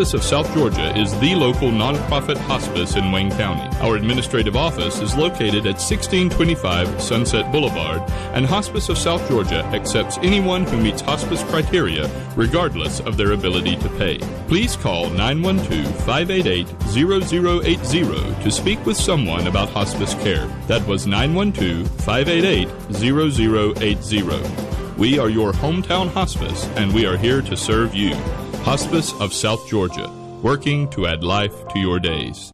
Hospice of South Georgia is the local nonprofit hospice in Wayne County. Our administrative office is located at 1625 Sunset Boulevard, and Hospice of South Georgia accepts anyone who meets hospice criteria, regardless of their ability to pay. Please call 912-588-0080 to speak with someone about hospice care. That was 912-588-0080. We are your hometown hospice, and we are here to serve you. Hospice of South Georgia, working to add life to your days.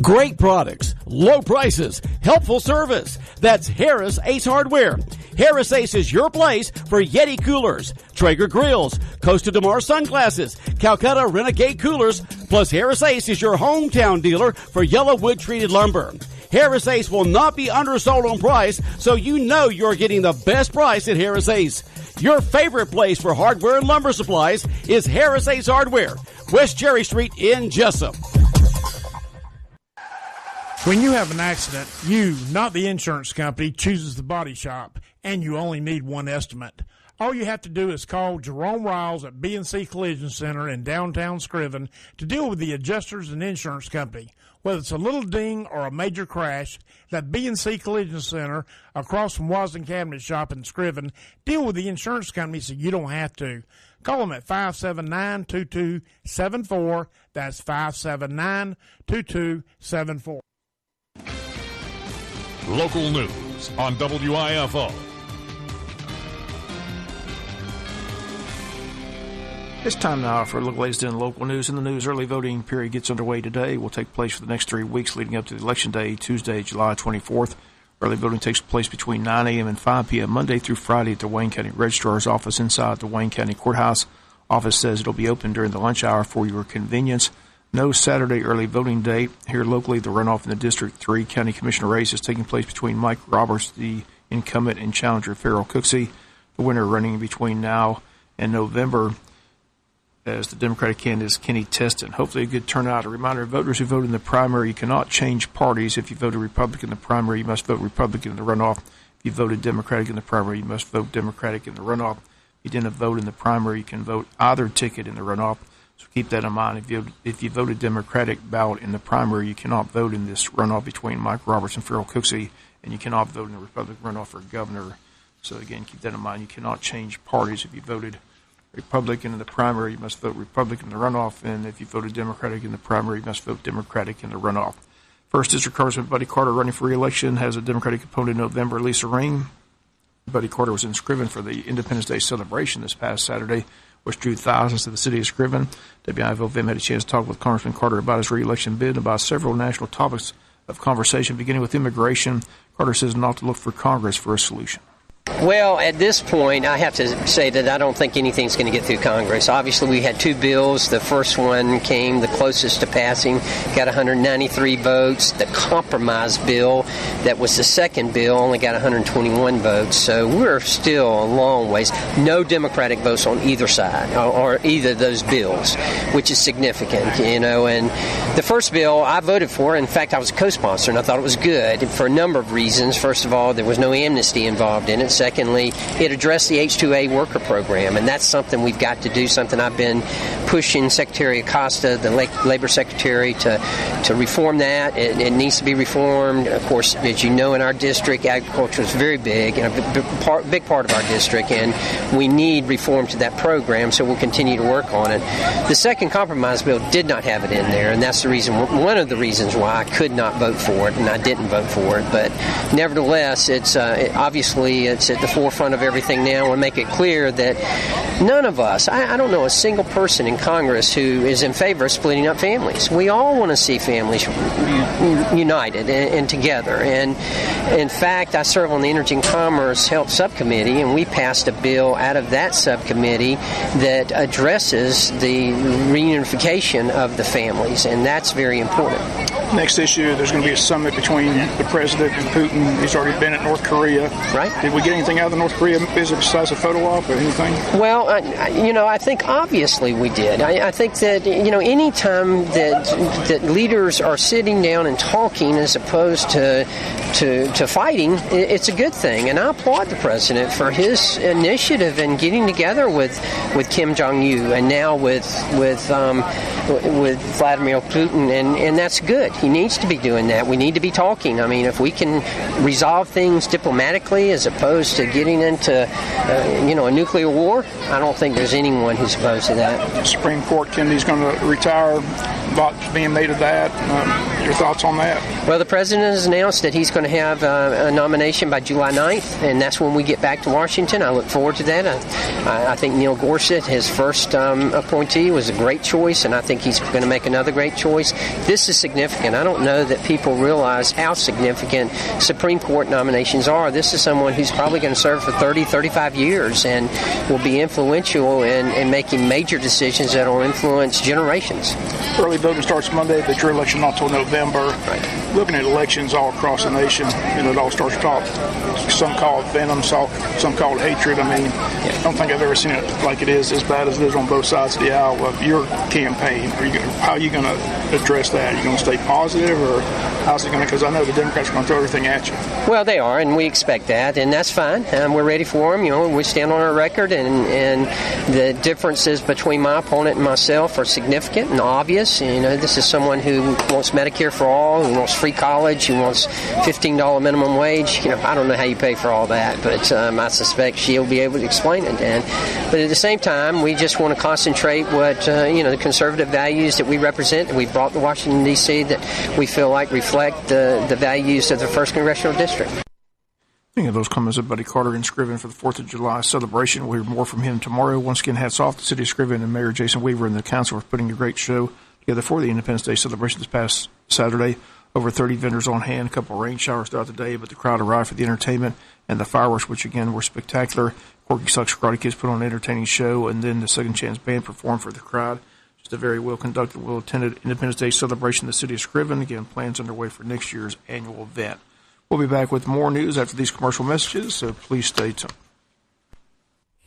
Great products, low prices, helpful service. That's Harris Ace Hardware. Harris Ace is your place for Yeti coolers, Traeger grills, Costa de Mar sunglasses, Calcutta Renegade coolers, plus Harris Ace is your hometown dealer for yellow wood treated lumber. Harris Ace will not be undersold on price, so you know you're getting the best price at Harris Ace. Your favorite place for hardware and lumber supplies is Harris Ace Hardware, West Cherry Street in Jesup. When you have an accident, you, not the insurance company, chooses the body shop, and you only need one estimate. All you have to do is call Jerome Riles at B&C Collision Center in downtown Scriven to deal with the adjusters and insurance company. Whether it's a little ding or a major crash, that B&C Collision Center across from Wasden Cabinet Shop in Scriven, deal with the insurance company so you don't have to. Call them at 579-2274. That's 579-2274. Local news on WIFO. It's time now for a look at the latest in local news. In the news, early voting period gets underway today. It will take place for the next 3 weeks leading up to the Election Day, Tuesday, July 24th. Early voting takes place between 9 a.m. and 5 p.m. Monday through Friday at the Wayne County Registrar's office inside the Wayne County Courthouse. Office says it'll be open during the lunch hour for your convenience. No Saturday early voting date. Here locally, the runoff in the District 3 County Commissioner race is taking place between Mike Roberts, the incumbent, and challenger Farrell Cooksey. The winner running between now and November as the Democratic candidate is Kenny Teston. Hopefully a good turnout. A reminder, voters who voted in the primary, you cannot change parties. If you voted Republican in the primary, you must vote Republican in the runoff. If you voted Democratic in the primary, you must vote Democratic in the runoff. If you didn't vote in the primary, you can vote either ticket in the runoff. So keep that in mind. If you voted Democratic ballot in the primary, you cannot vote in this runoff between Mike Roberts and Farrell Cooksey, and you cannot vote in the Republican runoff for governor. So again, keep that in mind. You cannot change parties. If you voted Republican in the primary, you must vote Republican in the runoff, and if you voted Democratic in the primary, you must vote Democratic in the runoff. First District Congressman Buddy Carter running for re-election has a Democratic opponent in November, Lisa Ring. Buddy Carter was in Scriven for the Independence Day celebration this past Saturday, which drew thousands to the city of Scriven. WIFO-VM had a chance to talk with Congressman Carter about his re-election bid and about several national topics of conversation, beginning with immigration. Carter says not to look for Congress for a solution. Well, at this point, I have to say that I don't think anything's going to get through Congress. Obviously, we had two bills. The first one came the closest to passing, got 193 votes. The compromise bill, that was the second bill, only got 121 votes. So we're still a long ways. No Democratic votes on either side or either of those bills, which is significant, you know. And the first bill I voted for. In fact, I was a co-sponsor, and I thought it was good for a number of reasons. First of all, there was no amnesty involved in it. Secondly, it addressed the H-2A worker program, and that's something we've got to do, something I've been pushing Secretary Acosta, the Labor Secretary, to reform that. It needs to be reformed. Of course, as you know, in our district, agriculture is very big, and a big part of our district, and we need reform to that program, so we'll continue to work on it. The second compromise bill did not have it in there, and that's the reason, one of the reasons why I could not vote for it, and I didn't vote for it. But nevertheless, it's obviously it's at the forefront of everything now, and make it clear that none of us, I don't know a single person in Congress who is in favor of splitting up families. We all want to see families united and together. And in fact, I serve on the Energy and Commerce Health Subcommittee, and we passed a bill out of that subcommittee that addresses the reunification of the families, and that's very important. Next issue, there's going to be a summit between the president and Putin. He's already been at North Korea. Right. Did we get anything out of the North Korea visit besides a photo op or anything? Well, I think obviously we did. I think that, any time that leaders are sitting down and talking as opposed to fighting, it's a good thing. And I applaud the president for his initiative in getting together with Kim Jong-un and now with with Vladimir Putin, and that's good. He needs to be doing that. We need to be talking. I mean, if we can resolve things diplomatically as opposed to getting into, a nuclear war, I don't think there's anyone who's opposed to that. Supreme Court, Kennedy's going to retire. Lots being made of that. Your thoughts on that? Well, the president has announced that he's going to have a nomination by July 9th, and that's when we get back to Washington. I look forward to that. I think Neil Gorsuch, his first appointee, was a great choice, and I think he's going to make another great choice. This is significant. I don't know that people realize how significant Supreme Court nominations are. This is someone who's probably going to serve for 30, 35 years and will be influential in making major decisions that will influence generations. Early voting starts Monday, but your election not until November. Right. Looking at elections all across the nation, it all starts to talk. Some call it venom, some call it hatred. I mean, I don't think I've ever seen it like it is, as bad as it is on both sides of the aisle of your campaign. How are you going to address that? Are you going to stay positive, or how's it going to? Because I know the Democrats are going to throw everything at you. Well, they are, and we expect that, and that's fine. We're ready for them. We stand on our record, and the differences between my opponent and myself are significant and obvious. This is someone who wants Medicare for all, who wants free college, who wants $15 minimum wage. I don't know how you pay for all that, but I suspect she'll be able to explain it then. But at the same time, we just want to concentrate what the conservative values that we represent, that we brought to Washington, D.C., that we feel like reflect the values of the 1st Congressional District. Speaking of those comments of Buddy Carter and Scriven for the 4th of July celebration, we'll hear more from him tomorrow. Once again, hats off to City of Scriven and Mayor Jason Weaver and the council for putting a great show together for the Independence Day celebration this past Saturday. Over 30 vendors on hand, a couple of rain showers throughout the day, but the crowd arrived for the entertainment and the fireworks, which again were spectacular. Corky Sucks Karate Kids put on an entertaining show, and then the Second Chance Band performed for the crowd. Just a very well-conducted, well-attended Independence Day celebration in the City of Scriven. Again, plans underway for next year's annual event. We'll be back with more news after these commercial messages, so please stay tuned.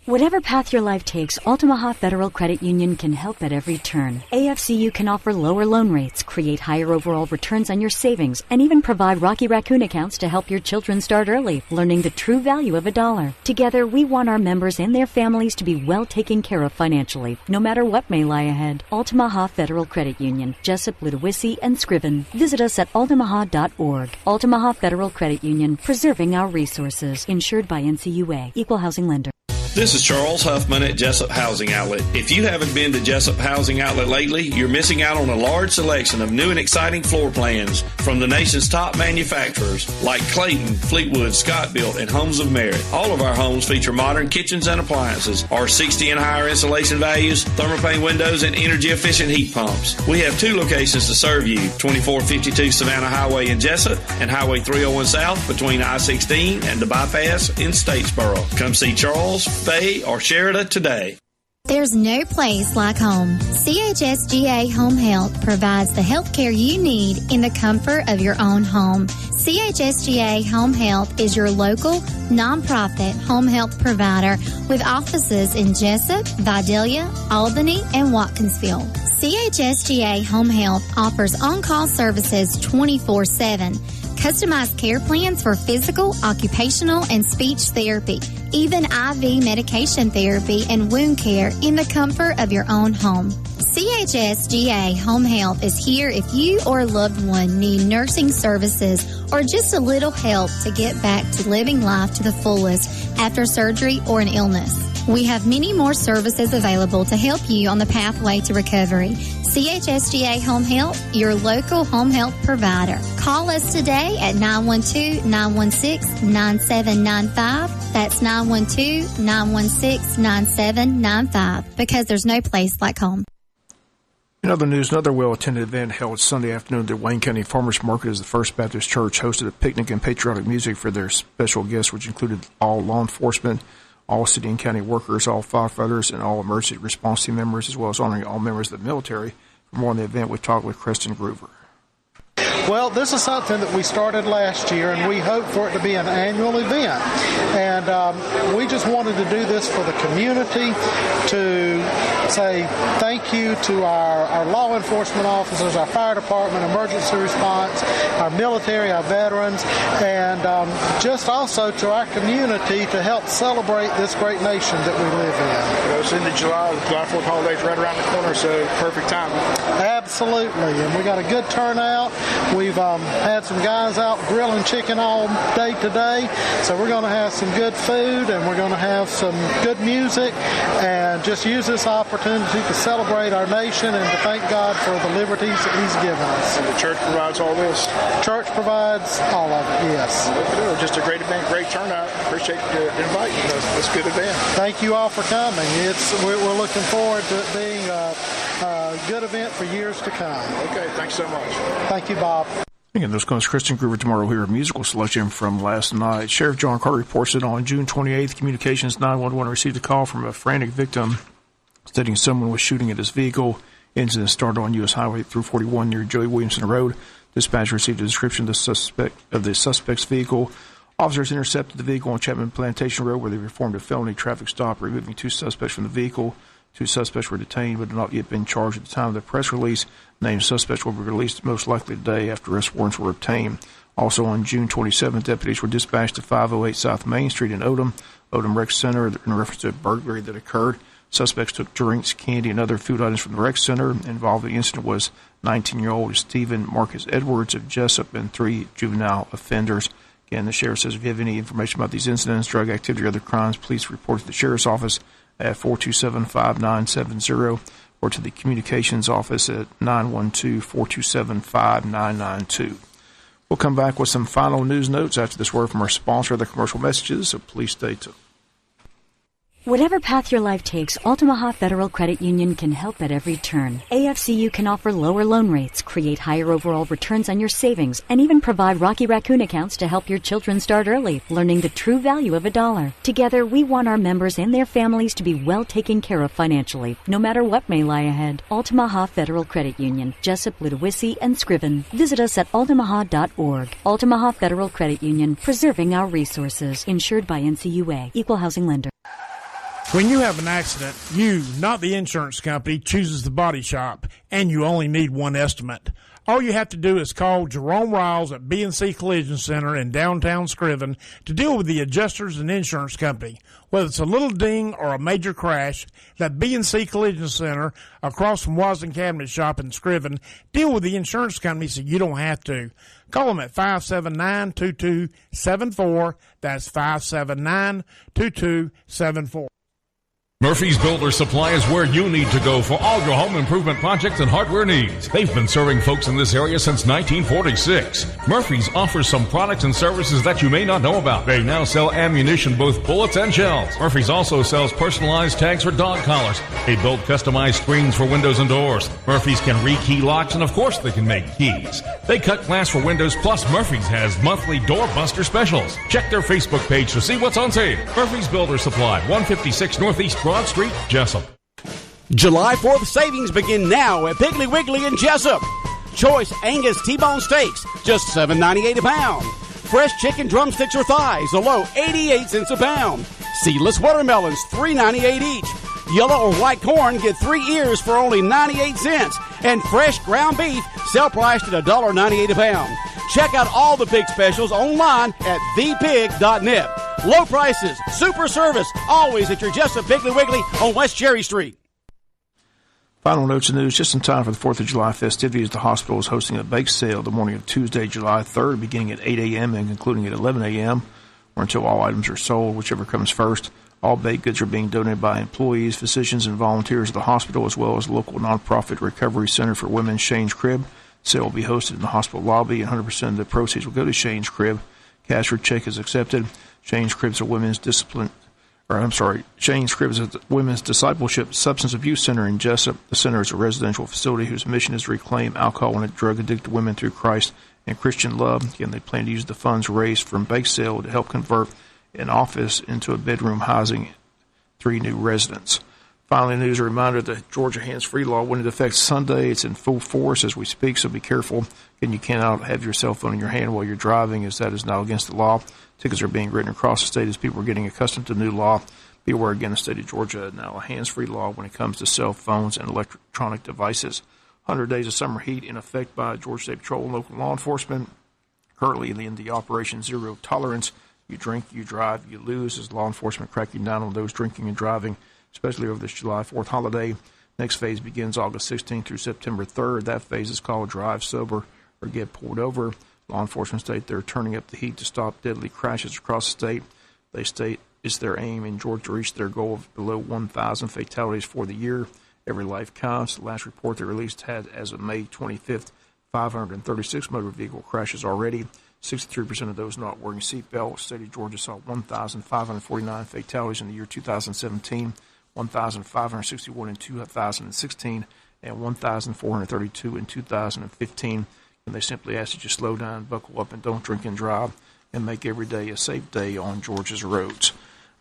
Whatever path your life takes, Altamaha Federal Credit Union can help at every turn. AFCU can offer lower loan rates, create higher overall returns on your savings, and even provide Rocky Raccoon accounts to help your children start early, learning the true value of $1. Together, we want our members and their families to be well taken care of financially, no matter what may lie ahead. Altamaha Federal Credit Union, Jesup, Ludowici, and Scriven. Visit us at altamaha.org. Altamaha Federal Credit Union, preserving our resources. Insured by NCUA. Equal housing lender. This is Charles Huffman at Jesup Housing Outlet. If you haven't been to Jesup Housing Outlet lately, you're missing out on a large selection of new and exciting floor plans from the nation's top manufacturers like Clayton, Fleetwood, Scott Built, and Homes of Merit. All of our homes feature modern kitchens and appliances, R60 and higher insulation values, thermopane windows, and energy-efficient heat pumps. We have 2 locations to serve you, 2452 Savannah Highway in Jesup and Highway 301 South between I-16 and the bypass in Statesboro. Come see Charles, Faye, or Sherida today. There's no place like home. CHSGA Home Health provides the health care you need in the comfort of your own home. CHSGA Home Health is your local, nonprofit home health provider with offices in Jesup, Vidalia, Albany, and Watkinsville. CHSGA Home Health offers on-call services 24/7. Customized care plans for physical, occupational, and speech therapy, even IV medication therapy and wound care in the comfort of your own home. CHSGA Home Health is here if you or a loved one need nursing services or just a little help to get back to living life to the fullest after surgery or an illness. We have many more services available to help you on the pathway to recovery. CHSGA Home Health, your local home health provider. Call us today at 912-916-9795. That's 912-916-9795, because there's no place like home. In other news, another well-attended event held Sunday afternoon at the Wayne County Farmers Market as the First Baptist Church hosted a picnic and patriotic music for their special guests, which included all law enforcement, all city and county workers, all firefighters, and all emergency response team members, as well as honoring all members of the military. For more on the event, we talked with Kristen Groover. Well, this is something that we started last year, and we hope for it to be an annual event. And we just wanted to do this for the community, to say thank you to our law enforcement officers, our fire department, emergency response, our military, our veterans, and just also to our community to help celebrate this great nation that we live in. It's in the July 4th holidays right around the corner, so perfect time. Absolutely, and we got a good turnout. We've had some guys out grilling chicken all day today, so we're going to have some good food, and we're going to have some good music, and just use this opportunity to celebrate our nation and to thank God for the liberties that He's given us. And the church provides all this? Church provides all of it, yes. Just a great event, great turnout. Appreciate you inviting us. It's a good event. Thank you all for coming. We're looking forward to it being a good event for years to come. Okay, thanks so much. Thank you, Bob. Again, those comes Kristen Groover tomorrow. We'll hear a musical selection from last night. Sheriff John Carter reports that on June 28th, Communications 911 received a call from a frantic victim stating someone was shooting at his vehicle. Incident started on U.S. Highway 341 near Joey Williamson Road. Dispatch received a description of the suspect's vehicle. Officers intercepted the vehicle on Chapman Plantation Road, where they performed a felony traffic stop, removing 2 suspects from the vehicle. 2 suspects were detained but had not yet been charged at the time of the press release. Named suspects will be released most likely today after arrest warrants were obtained. Also on June 27th, deputies were dispatched to 508 South Main Street in Odom Rec Center, in reference to a burglary that occurred. Suspects took drinks, candy, and other food items from the rec center. Involved in the incident was 19-year-old Stephen Marcus Edwards of Jesup and 3 juvenile offenders. Again, the sheriff says if you have any information about these incidents, drug activity, or other crimes, please report to the sheriff's office at 427-5970 or to the communications office at 912-427-5992. We'll come back with some final news notes after this word from our sponsor, the commercial messages, so please stay tuned. Whatever path your life takes, Altamaha Federal Credit Union can help at every turn. AFCU can offer lower loan rates, create higher overall returns on your savings, and even provide Rocky Raccoon accounts to help your children start early, learning the true value of $1. Together, we want our members and their families to be well taken care of financially, no matter what may lie ahead. Altamaha Federal Credit Union, Jesup, Ludowici, and Scriven. Visit us at altamaha.org. Altamaha Federal Credit Union, preserving our resources. Insured by NCUA. Equal housing lender. When you have an accident, you, not the insurance company, chooses the body shop, and you only need one estimate. All you have to do is call Jerome Riles at BNC Collision Center in downtown Scriven to deal with the adjusters and insurance company. Whether it's a little ding or a major crash, that BNC Collision Center across from Wasden Cabinet Shop in Scriven, deal with the insurance company so you don't have to. Call them at 579-2274. That's 579-2274. Murphy's Builder Supply is where you need to go for all your home improvement projects and hardware needs. They've been serving folks in this area since 1946. Murphy's offers some products and services that you may not know about. They now sell ammunition, both bullets and shells. Murphy's also sells personalized tags for dog collars. They build customized screens for windows and doors. Murphy's can rekey locks, and of course they can make keys. They cut glass for windows, plus Murphy's has monthly door buster specials. Check their Facebook page to see what's on sale. Murphy's Builder Supply, 156 Northeast Broad Street, Jesup. July 4th savings begin now at Piggly Wiggly in Jesup. Choice Angus T-bone steaks, just $7.98 a pound. Fresh chicken drumsticks or thighs, a low 88 cents a pound. Seedless watermelons, $3.98 each. Yellow or white corn, get 3 ears for only 98 cents. And fresh ground beef, sell priced at $1.98 a pound. Check out all the pig specials online at thepig.net. Low prices, super service, always at your Jesup Piggly Wiggly on West Cherry Street. Final notes of news, just in time for the 4th of July festivities, the hospital is hosting a bake sale the morning of Tuesday, July 3rd, beginning at 8 a.m. and concluding at 11 a.m., or until all items are sold, whichever comes first. All baked goods are being donated by employees, physicians, and volunteers of the hospital, as well as local nonprofit Recovery Center for Women, Shane's Crib. The sale will be hosted in the hospital lobby, and 100% of the proceeds will go to Shane's Crib. Cash or check is accepted. Shane's Crib is a women's women's discipleship substance abuse center in Jesup. The center is a residential facility whose mission is to reclaim alcohol and drug-addicted women through Christ and Christian love. Again, they plan to use the funds raised from bake sale to help convert an office into a bedroom housing 3 new residents. Finally, news, a reminder that Georgia hands-free law went into effect Sunday. It's in full force as we speak, so be careful. Again, you cannot have your cell phone in your hand while you're driving, as that is now against the law. Tickets are being written across the state as people are getting accustomed to the new law. Be aware, again, the state of Georgia is now a hands-free law when it comes to cell phones and electronic devices. 100 days of summer heat in effect by Georgia State Patrol and local law enforcement. Currently in the Operation Zero Tolerance, you drink, you drive, you lose, as law enforcement cracking down on those drinking and driving, especially over this July 4th holiday. Next phase begins August 16th through September 3rd. That phase is called Drive Sober or Get Pulled Over. Law enforcement state they're turning up the heat to stop deadly crashes across the state. They state it's their aim in Georgia to reach their goal of below 1,000 fatalities for the year. Every life counts. The last report they released had, as of May 25th, 536 motor vehicle crashes already. 63% of those not wearing seatbelts. The state of Georgia saw 1,549 fatalities in the year 2017, 1,561 in 2016, and 1,432 in 2015. And they simply ask that you slow down, buckle up, and don't drink and drive, and make every day a safe day on Georgia's roads.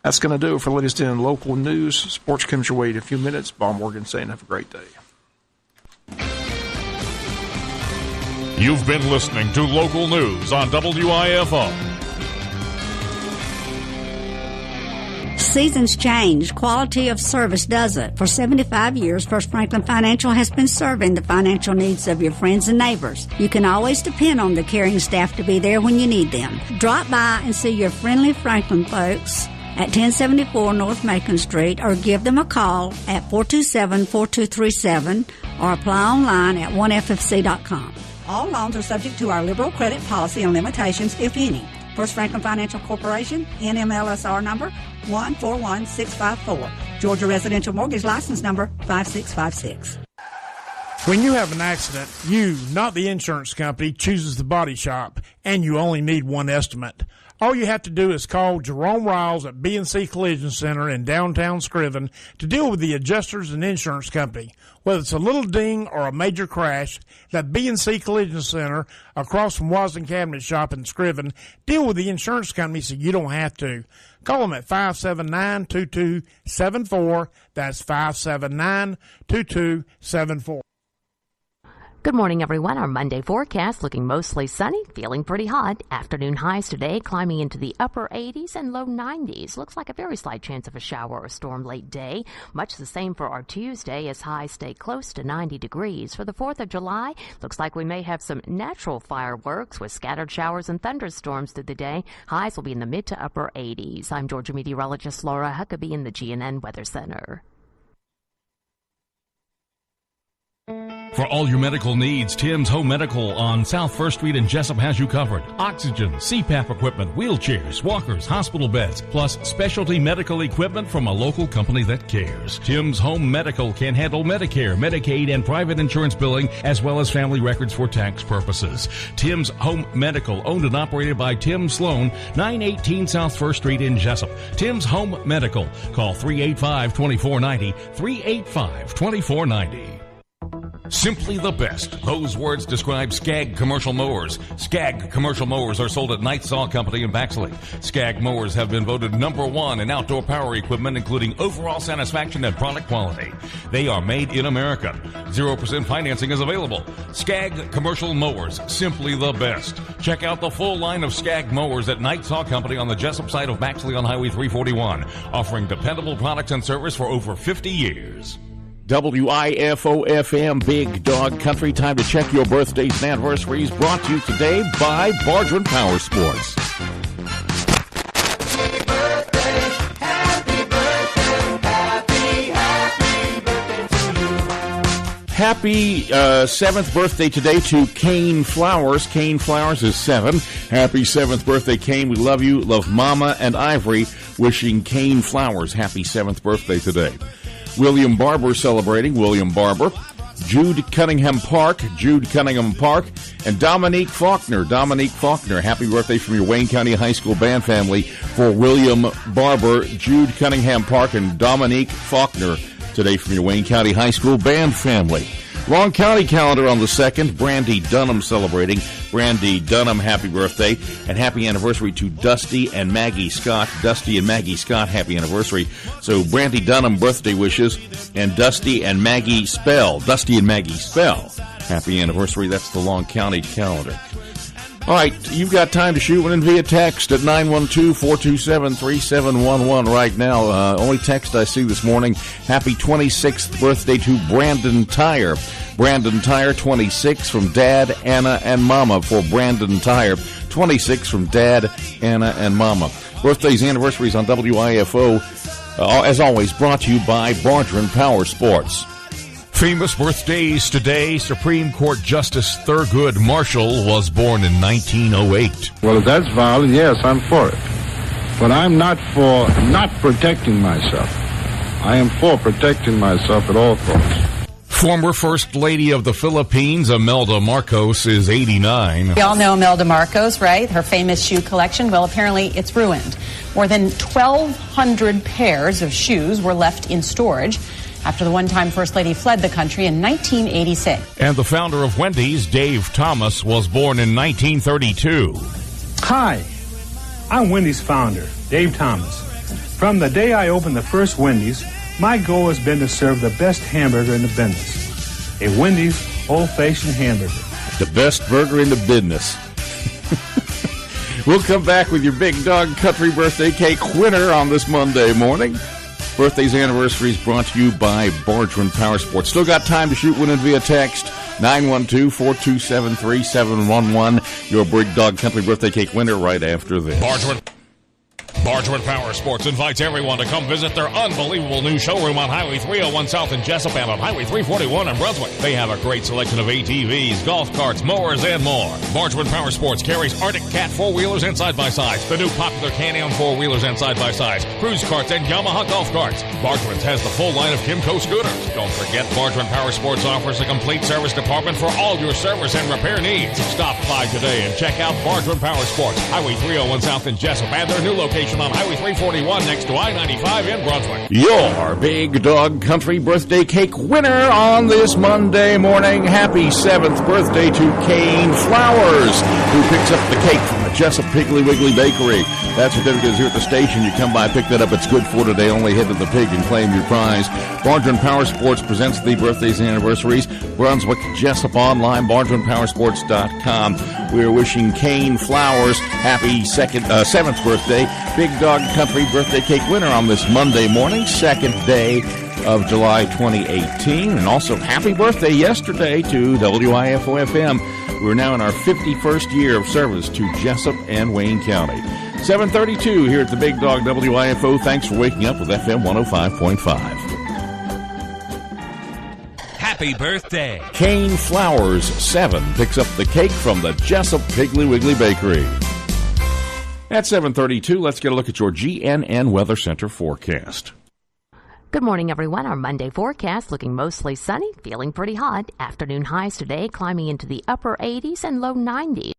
That's going to do it for the latest in local news. Sports comes your way in a few minutes. Bob Morgan saying have a great day. You've been listening to local news on WIFO. Seasons change. Quality of service doesn't. For 75 years, First Franklin Financial has been serving the financial needs of your friends and neighbors. You can always depend on the caring staff to be there when you need them. Drop by and see your friendly Franklin folks at 1074 North Macon Street, or give them a call at 427-4237, or apply online at 1ffc.com. All loans are subject to our liberal credit policy and limitations, if any. First Franklin Financial Corporation, NMLSR number 141654. Georgia Residential Mortgage License number 5656. When you have an accident, you, not the insurance company, chooses the body shop, and you only need one estimate. All you have to do is call Jerome Riles at B&C Collision Center in downtown Scriven to deal with the adjusters and insurance company. Whether it's a little ding or a major crash, that B&C Collision Center across from Wasden Cabinet Shop in Scriven, deal with the insurance company so you don't have to. Call them at 579-2274. That's 579-2274. Good morning, everyone. Our Monday forecast looking mostly sunny, feeling pretty hot. Afternoon highs today climbing into the upper 80s and low 90s. Looks like a very slight chance of a shower or storm late day. Much the same for our Tuesday as highs stay close to 90 degrees. For the 4th of July, looks like we may have some natural fireworks with scattered showers and thunderstorms through the day. Highs will be in the mid to upper 80s. I'm Georgia meteorologist Laura Huckabee in the GNN Weather Center. For all your medical needs, Tim's Home Medical on South 1st Street in Jesup has you covered. Oxygen, CPAP equipment, wheelchairs, walkers, hospital beds, plus specialty medical equipment from a local company that cares. Tim's Home Medical can handle Medicare, Medicaid, and private insurance billing, as well as family records for tax purposes. Tim's Home Medical, owned and operated by Tim Sloan, 918 South 1st Street in Jesup. Tim's Home Medical. Call 385-2490, 385-2490. Simply the best. Those words describe Skag Commercial Mowers. Skag Commercial Mowers are sold at Knight Saw Company in Baxley. Skag Mowers have been voted #1 in outdoor power equipment, including overall satisfaction and product quality. They are made in America. 0% financing is available. Skag Commercial Mowers, simply the best. Check out the full line of Skag Mowers at Knight Saw Company on the Jesup side of Baxley on Highway 341, offering dependable products and service for over 50 years. WIFO-FM Big Dog Country. Time to check your birthdays and anniversaries. Brought to you today by Bardron Power Sports. Happy birthday, happy birthday, happy birthday to you. Happy 7th birthday today to Kane Flowers. Kane Flowers is 7. Happy 7th birthday, Kane. We love you. Love Mama and Ivory. Wishing Kane Flowers happy 7th birthday today. William Barber celebrating. William Barber. Jude Cunningham Park. Jude Cunningham Park. And Dominique Faulkner. Dominique Faulkner. Happy birthday from your Wayne County High School band family for William Barber, Jude Cunningham Park, and Dominique Faulkner today from your Wayne County High School band family. Long County calendar on the 2nd. Brandy Dunham celebrating. Brandy Dunham, happy birthday. And happy anniversary to Dusty and Maggie Scott. Dusty and Maggie Scott, happy anniversary. So Brandy Dunham, birthday wishes. And Dusty and Maggie Spell. Dusty and Maggie Spell, happy anniversary. That's the Long County calendar. All right, you've got time to shoot one in via text at 912-427-3711 right now. Only text I see this morning. Happy 26th birthday to Brandon Tyre. Brandon Tyre, 26 from Dad, Anna, and Mama for Brandon Tyre. 26 from Dad, Anna, and Mama. Birthdays, anniversaries on WIFO, as always, brought to you by Bardron Power Sports. Famous birthdays today. Supreme Court Justice Thurgood Marshall was born in 1908. Well, if that's violent, yes, I'm for it. But I'm not for not protecting myself. I am for protecting myself at all costs. Former First Lady of the Philippines, Imelda Marcos, is 89. We all know Imelda Marcos, right? Her famous shoe collection. Well, apparently it's ruined. More than 1,200 pairs of shoes were left in storage after the one-time First Lady fled the country in 1986. And the founder of Wendy's, Dave Thomas, was born in 1932. Hi, I'm Wendy's founder, Dave Thomas. From the day I opened the first Wendy's, my goal has been to serve the best hamburger in the business. A Wendy's old-fashioned hamburger. The best burger in the business. We'll come back with your Big Dog Country birthday cake winner on this Monday morning. Birthdays, anniversaries brought to you by Bargeman Power Sports. Still got time to shoot one in via text. 912-427-3711. Your Big Dog Country birthday cake winner right after this. Bargeman Power Sports invites everyone to come visit their unbelievable new showroom on Highway 301 South in Jesup and on Highway 341 in Brunswick. They have a great selection of ATVs, golf carts, mowers, and more. Bargeman Power Sports carries Arctic Cat 4-wheelers and side-by-sides, the new popular Can-Am 4-wheelers and side-by-sides, cruise carts, and Yamaha golf carts. Bargeman's has the full line of Kimco scooters. Don't forget, Bargeman Power Sports offers a complete service department for all your service and repair needs. Stop by today and check out Bargeman Power Sports, Highway 301 South in Jesup, and their new location on Highway 341 next to I-95 in Brunswick. Your Big Dog Country birthday cake winner on this Monday morning. Happy 7th birthday to Kane Flowers, who picks up the cake from the Jesup Piggly Wiggly Bakery. That certificate is here at the station. You come by, pick that up. It's good for today. Only head to the pig and claim your prize. Bargeman Power Sports presents the birthdays and anniversaries. Brunswick, Jesup online, BargemanPowersports.com. We're wishing Kane Flowers happy 7th birthday. Big Dog Country birthday cake winner on this Monday morning, 2nd day of July 2018. And also happy birthday yesterday to WIFO-FM. We're now in our 51st year of service to Jesup and Wayne County. 7:32 here at the Big Dog WIFO. Thanks for waking up with FM 105.5. Happy birthday. Kane Flowers, 7, picks up the cake from the Jesup Piggly Wiggly Bakery. At 7:32, let's get a look at your GNN Weather Center forecast. Good morning, everyone. Our Monday forecast looking mostly sunny, feeling pretty hot. Afternoon highs today climbing into the upper 80s and low 90s.